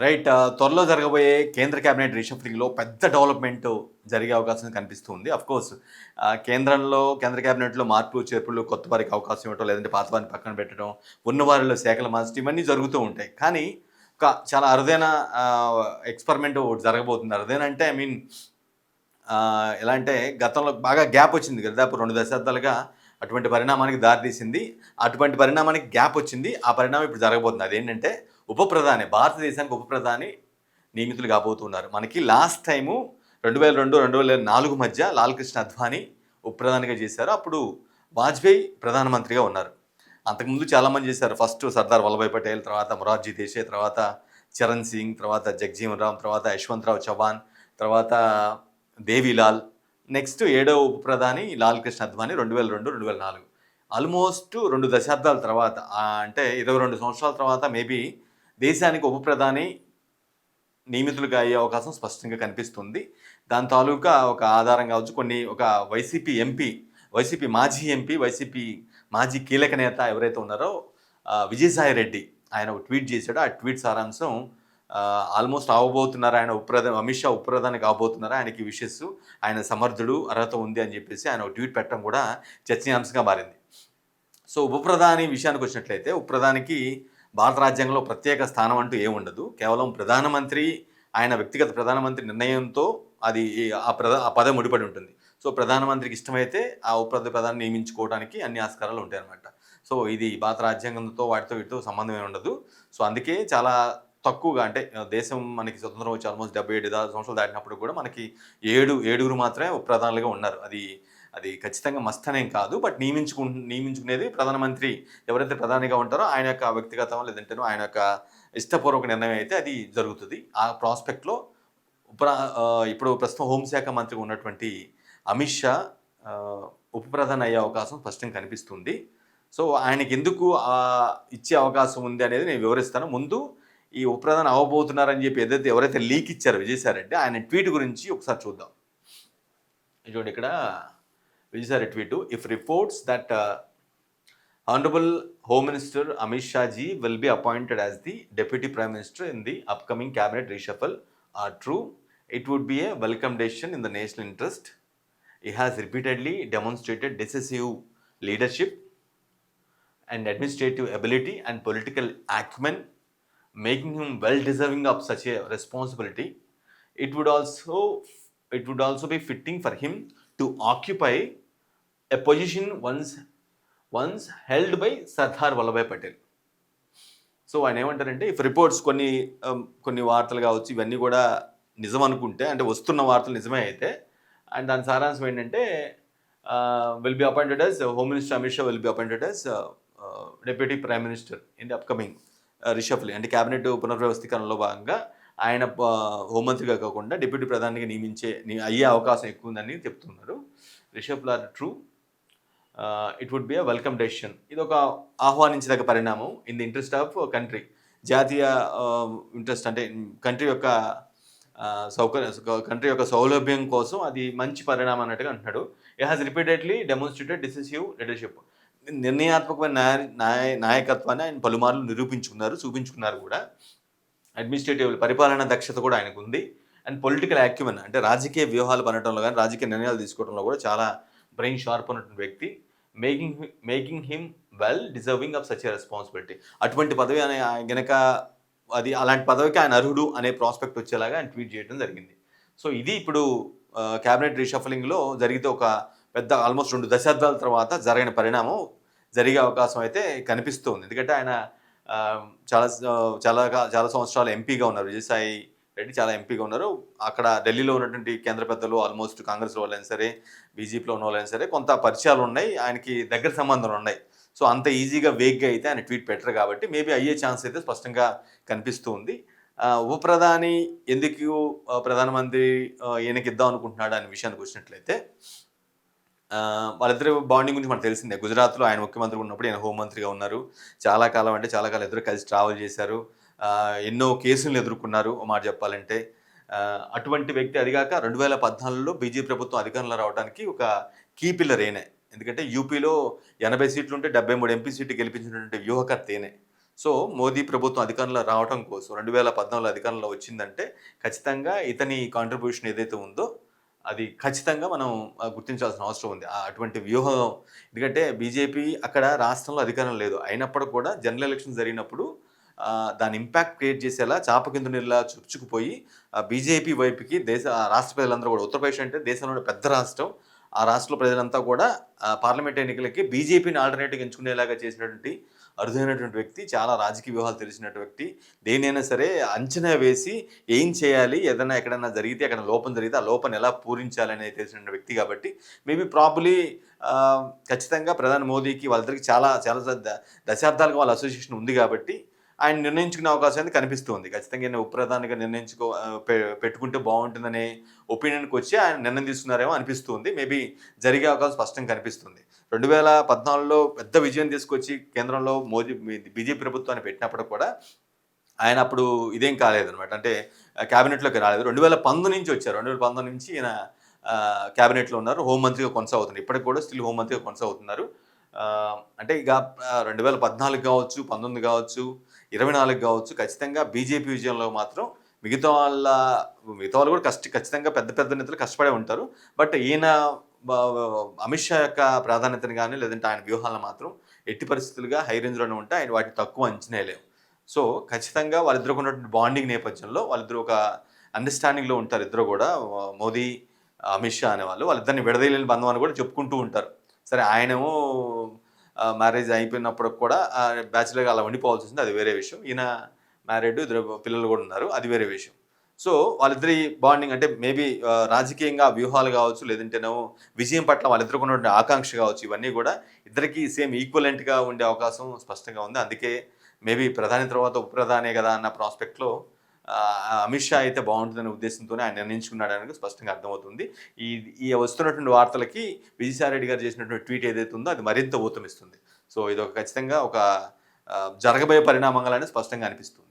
Right. త్వరలో జరగబోయే కేంద్ర కేబినెట్ రీషఫ్లింగ్‌లో పెద్ద డెవలప్‌మెంట్ జరిగే అవకాశం కనిపిస్తుంది. అఫ్‌కోర్స్ కేంద్ర కేబినెట్‌లో మార్పులు, చేర్పులు, కొత్త వారికి అవకాశం ఇవ్వటం, లేదంటే పాత వారిని పక్కన పెట్టడం, ఉన్న వారిలో శాఖలు మార్చడం ఇవన్నీ జరుగుతూ ఉంటాయి. కానీ చాలా అరుదైన ఎక్స్‌పెరిమెంట్ ఒకటి జరగబోతుంది. అరుదైన అంటే ఐ మీన్ ఎలా అంటే గతంలో బాగా గ్యాప్ వచ్చింది కదా! దాదాపు 2 దశాబ్దాలుగా అటువంటి పరిణామానికి దారితీసింది. అటువంటి పరిణామానికి గ్యాప్ వచ్చింది. ఆ పరిణామం ఇప్పుడు జరగబోతుంది. అదేంటంటే భారతదేశానికి ఉప ప్రధాని నియమితులు కాబోతున్నారు. మనకి లాస్ట్ టైము 2002, 2004 మధ్య లాల్ కృష్ణ అద్వానీ ఉప ప్రధానిగా చేశారు. అప్పుడు వాజ్పేయి ప్రధానమంత్రిగా ఉన్నారు. అంతకుముందు చాలామంది చేశారు. ఫస్ట్ సర్దార్ వల్లభాయ్ పటేల్, తర్వాత మొరార్జీ దేశాయ్, తర్వాత చరణ్ సింగ్, తర్వాత జగజీవన్ రామ్, తర్వాత యశ్వంతరావు చవాన్, తర్వాత దేవీలాల్, నెక్స్ట్ ఏడవ ఉప ప్రధాని లాల్ కృష్ణ అద్వానీ 2002, 2004. ఆల్మోస్ట్ 2 దశాబ్దాల తర్వాత అంటే 22 సంవత్సరాల తర్వాత మేబీ దేశానికి ఉప ప్రధాని నియమితులుగా అయ్యే అవకాశం స్పష్టంగా కనిపిస్తుంది. దాని తాలూకా ఒక ఆధారం కావచ్చు, ఒక వైసీపీ మాజీ ఎంపీ, వైసీపీ మాజీ కీలక నేత ఎవరైతే ఉన్నారో విజయసాయి రెడ్డి, ఆయన ఒక ట్వీట్ చేశాడు. ఆ ట్వీట్ సారాంశం ఆల్మోస్ట్ అవబోతున్నారు, ఆయన అమిత్ షా ఉప ప్రధాని కాబోతున్నారు, ఆయనకి విషెస్, ఆయన సమర్థుడు, అర్హత ఉంది అని చెప్పేసి ఆయన ఒక ట్వీట్ పెట్టడం కూడా చర్చనీయాంశంగా మారింది. సో ఉప ప్రధాని విషయానికి వచ్చినట్లయితే ఉప ప్రధానికి భారత రాజ్యాంగంలో ప్రత్యేక స్థానం అంటూ ఏముండదు. కేవలం ప్రధానమంత్రి, ఆయన వ్యక్తిగత ప్రధానమంత్రి నిర్ణయంతో అది ఆ పదవి ముడిపడి ఉంటుంది. సో ప్రధానమంత్రికి ఇష్టమైతే ఆ ఉప ప్రధాని నియమించుకోవడానికి అన్ని ఆస్కారాలు ఉంటాయన్నమాట. సో ఇది భారత రాజ్యాంగంతో వీటితో సంబంధమే ఉండదు. సో అందుకే చాలా తక్కువగా, అంటే దేశం మనకి స్వతంత్రం వచ్చి ఆల్మోస్ట్ 77 సంవత్సరాలు దాటినప్పుడు కూడా మనకి ఏడుగురు మాత్రమే ఉప ప్రధానులుగా ఉన్నారు. అది ఖచ్చితంగా మస్ట్ అనేం కాదు. బట్ నియమించుకునేది ప్రధానమంత్రి, ఎవరైతే ప్రధానిగా ఉంటారో ఆయన యొక్క వ్యక్తిగతం, లేదంటే ఆయన యొక్క ఇష్టపూర్వక నిర్ణయం అయితే అది జరుగుతుంది. ఆ ప్రాస్పెక్ట్లో ఇప్పుడు ప్రస్తుతం హోంశాఖ మంత్రిగా ఉన్నటువంటి అమిత్ షా ఉప ప్రధాని అయ్యే అవకాశం స్పష్టంగా కనిపిస్తుంది. సో ఆయనకి ఎందుకు ఇచ్చే అవకాశం ఉంది అనేది నేను వివరిస్తాను. ముందు ఈ ఉప ప్రధాని అవ్వబోతున్నారని చెప్పి ఎవరైతే లీక్ ఇచ్చారో విజయసాయి, ఆయన ట్వీట్ గురించి ఒకసారి చూద్దాం. చూడండి ఇక్కడ Vijayasai tweet. If reports that Honorable Home Minister Amit Shah ji will be appointed as the Deputy Prime Minister in the upcoming cabinet reshuffle are true, it would be a welcome decision in the national interest. He has repeatedly demonstrated decisive leadership and administrative ability and political acumen, making him well deserving of such a responsibility. It would also be fitting for him to occupy a position once held by Sardar Vallabhbhai Patel. So ఆయన ఏమంటారంటే, if reports కొన్ని వార్తలు కావచ్చు, ఇవన్నీ కూడా నిజం అనుకుంటే, అంటే వస్తున్న వార్తలు నిజమే అయితే, అండ్ దాని సారాంశం ఏంటంటే will be appointed as home minister Amit Shah will be appointed as deputy prime minister in the upcoming reshuffling. అంటే క్యాబినెట్ పునర్వ్యవస్థీకరణలో భాగంగా ఆయన హోంమంత్రిగా కాకుండా డిప్యూటీ ప్రధానిగా అయ్యే అవకాశం ఎక్కువ ఉందని చెప్తున్నారు. Reshuffle are true, it would be a welcome decision. ఇది ఒక ఆహ్వానించదగ్గ పరిణామం in the interest of country. జాతీయ ఇంట్రెస్ట్, అంటే కంట్రీ యొక్క సౌలభ్యం కోసం అది మంచి పరిణామం అన్నట్టుగా అంటున్నాడు. It has repeatedly demonstrated decisive leadership. నిర్ణయాత్మకమైన నాయకత్వాన్ని ఆయన పలుమార్లు చూపించుకున్నారు కూడా. అడ్మినిస్ట్రేటివ్ పరిపాలనా దక్షత కూడా ఆయనకు ఉంది. అండ్ పొలిటికల్ యాక్యుమెన్, అంటే రాజకీయ వ్యూహాలు పనటంలో కానీ, రాజకీయ నిర్ణయాలు తీసుకోవడంలో కూడా చాలా బ్రెయిన్ షార్ప్ ఉన్నటువంటి వ్యక్తి. Making him well deserving of such a responsibility. అటువంటి పదవి గనక అలాంటి పదవికి ఆయన అర్హుడు అనే ప్రాస్పెక్ట్ వచ్చేలాగా ఆయన ట్వీట్ చేయడం జరిగింది. సో ఇది ఇప్పుడు క్యాబినెట్ రీషఫలింగ్లో జరిగితే ఒక పెద్ద ఆల్మోస్ట్ 2 దశాబ్దాల తర్వాత జరిగిన పరిణామం జరిగే అవకాశం అయితే కనిపిస్తుంది. ఎందుకంటే ఆయన చాలా చాలా చాలా సంవత్సరాలు ఎంపీగా ఉన్నారు. విజయసాయి రెడ్డి చాలా ఎంపీగా ఉన్నారు. అక్కడ ఢిల్లీలో ఉన్నటువంటి కేంద్ర పెద్దలు ఆల్మోస్ట్ కాంగ్రెస్లో వాళ్ళైనా సరే, బీజేపీలో ఉన్న వాళ్ళైనా సరే కొంత పరిచయాలు ఉన్నాయి, ఆయనకి దగ్గర సంబంధాలు ఉన్నాయి. సో అంత ఈజీగా వేగ్గా అయితే ఆయన ట్వీట్ పెట్టరు కాబట్టి మేబీ అయ్యే ఛాన్స్ అయితే స్పష్టంగా కనిపిస్తూ ఉంది. ఉప ప్రధాని ఎందుకు ప్రధానమంత్రి ఈయనకి ఇద్దాం అనుకుంటున్నాడు అనే విషయానికి వచ్చినట్లయితే, వాళ్ళిద్దరు బాండింగ్ గురించి మనకు తెలిసిందే. గుజరాత్లో ఆయన ముఖ్యమంత్రి ఉన్నప్పుడు ఈయన హోంమంత్రిగా ఉన్నారు. చాలా కాలం ఇద్దరు కలిసి ట్రావెల్ చేశారు. ఎన్నో కేసులను ఎదుర్కొన్నారు ఓ మాట చెప్పాలంటే. అటువంటి వ్యక్తి, అదిగాక 2014లో బీజేపీ ప్రభుత్వం అధికారంలో రావడానికి ఒక కీ పిల్లర్ ఈయనే. ఎందుకంటే యూపీలో 80 సీట్లు ఉంటే 73 ఎంపీ సీట్లు గెలిపించినటువంటి వ్యూహకర్త ఈయనే. సో, మోదీ ప్రభుత్వం అధికారంలో రావటం కోసం 2014 అధికారంలో వచ్చిందంటే, ఖచ్చితంగా ఇతని కాంట్రిబ్యూషన్ ఏదైతే ఉందో, అది ఖచ్చితంగా మనం గుర్తించాల్సిన అవసరం ఉంది. అటువంటి వ్యూహం ఎందుకంటే బీజేపీ అక్కడ రాష్ట్రంలో అధికారం లేదు. అయినప్పటికి కూడా జనరల్ ఎలక్షన్స్ జరిగినప్పుడు దాని ఇంపాక్ట్ క్రియేట్ చేసేలా చాప కింద నీరులా చొచ్చుకుపోయి బీజేపీ వైపుకి రాష్ట్ర ప్రజలందరూ కూడా ఉత్తరప్రదేశ్ అంటే దేశంలోనే పెద్ద రాష్ట్రం. ఆ రాష్ట్రంలో ప్రజలంతా కూడా పార్లమెంట్ ఎన్నికలకి బీజేపీని ఆల్టర్‌నేట్‌గా ఎంచుకునేలాగా చేసినటువంటి అరుదైనటువంటి వ్యక్తి. చాలా రాజకీయ వ్యూహాలు తెలిసినటువంటి వ్యక్తి. దేన్నైనా సరే అంచనా వేసి ఏం చేయాలి? ఏదైనా ఎక్కడైనా జరిగితే, ఎక్కడైనా లోపం జరిగితే, ఆ లోపాన్ని ఎలా పూరించాలనేది తెలిసిన వ్యక్తి కాబట్టి, మేబీ ప్రాబబ్లీ ఖచ్చితంగా ప్రధాని మోదీకి వాళ్ళిద్దరికి చాలా చాలా దశాబ్దాలుగా వాళ్ళ అసోసియేషన్ ఉంది కాబట్టి, ఆయన నిర్ణయించుకునే అవకాశం అనేది కనిపిస్తుంది. ఖచ్చితంగా ఈయన ఉప ప్రధానిగా పెట్టుకుంటే బావుంటుందనే ఒపీనియన్‌కొచ్చి ఆయన నిర్ణయం తీసుకున్నారేమో అనిపిస్తుంది. మేబీ జరిగే అవకాశం స్పష్టంగా కనిపిస్తుంది. 2014లో పెద్ద విజయం తీసుకొచ్చి కేంద్రంలో బీజేపీ ప్రభుత్వాన్ని పెట్టినప్పుడు కూడా ఆయన అప్పుడు ఇదేం కాలేదనమాట. అంటే క్యాబినెట్‌లోకి రాలేదు. 2019 నుంచి వచ్చారు. 2019 నుంచి ఈయన క్యాబినెట్‌లో ఉన్నారు. హోం మంత్రిగా కొనసాగుతున్నారు. ఇప్పటికి కూడా స్టిల్ హోం మంత్రిగా కొనసాగుతున్నారు. అంటే ఇక 2014 కావచ్చు, 19 కావచ్చు, 24 కావచ్చు ఖచ్చితంగా బీజేపీ విజయంలో మాత్రం మిగతా వాళ్ళ మిగతా వాళ్ళు కూడా ఖచ్చితంగా పెద్ద పెద్ద నేతలు కష్టపడే ఉంటారు. బట్ ఈయన బ అమిత్ షా యొక్క ప్రాధాన్యతను గాని, లేదంటే ఆయన వ్యూహాలను మాత్రం ఎట్టి పరిస్థితులుగా హై రేంజ్‌లోనే ఉంటాయి. ఆయన వాటిని తక్కువ అంచనా ఎయలేము. సో, ఖచ్చితంగా వాళ్ళిద్దరికి ఉన్నటువంటి బాండింగ్ నేపథ్యంలో వాళ్ళిద్దరూ ఒక అండర్‌స్టాండింగ్‌లో ఉంటారు ఇద్దరు గూడా. మోదీ, అమిత్ షా అనేవాళ్ళు. వాళ్ళిద్దరిని విడదీయలేని బంధం అని కూడా చెప్పుకుంటూ ఉంటారు. సరే ఆయనేమో మ్యారేజ్ అయిపోయినప్పటికి కూడా బ్యాచిలర్‌గా అలా ఉండిపోవాల్సొచ్చింది. అది వేరే విషయం. ఈయన మ్యారీడ్, ఇద్దరు పిల్లలు గూడా ఉన్నారు. అది వేరే విషయం. సో, వాళ్ళిద్దరి బాండింగ్ అంటే మేబీ రాజకీయంగా వ్యూహాలు గావచ్చు, లేదంటేనేమో విజయం పట్ల వాళ్ళిద్దరికి ఉన్నటువంటి ఆకాంక్ష గావచ్చు, ఇవన్నీ గూడా ఇద్దరికీ సేమ్ ఈక్వలెంట్‌గా ఉండే అవకాశం స్పష్టంగా ఉంది. అందుకే మేబీ ప్రధాని తర్వాత ఉప ప్రధానే గదా అన్న ప్రాస్పెక్ట్‌లో అమిత్ షా అయితే బావుంటుందనే ఉద్దేశంతోనే ఆయన నిర్ణయించుకున్నాడనేది స్పష్టంగా అర్థమవుతుంది. ఈ ఈ వస్తున్నటువంటి వార్తలకి విజయసాయి రెడ్డి గారు చేసినటువంటి ట్వీట్ ఏదైతే ఉందో అది మరింత ఊతమిస్తుంది. సో, ఇదొక ఖచ్చితంగా ఒక జరగబోయే పరిణామంగానే స్పష్టంగా అనిపిస్తుంది.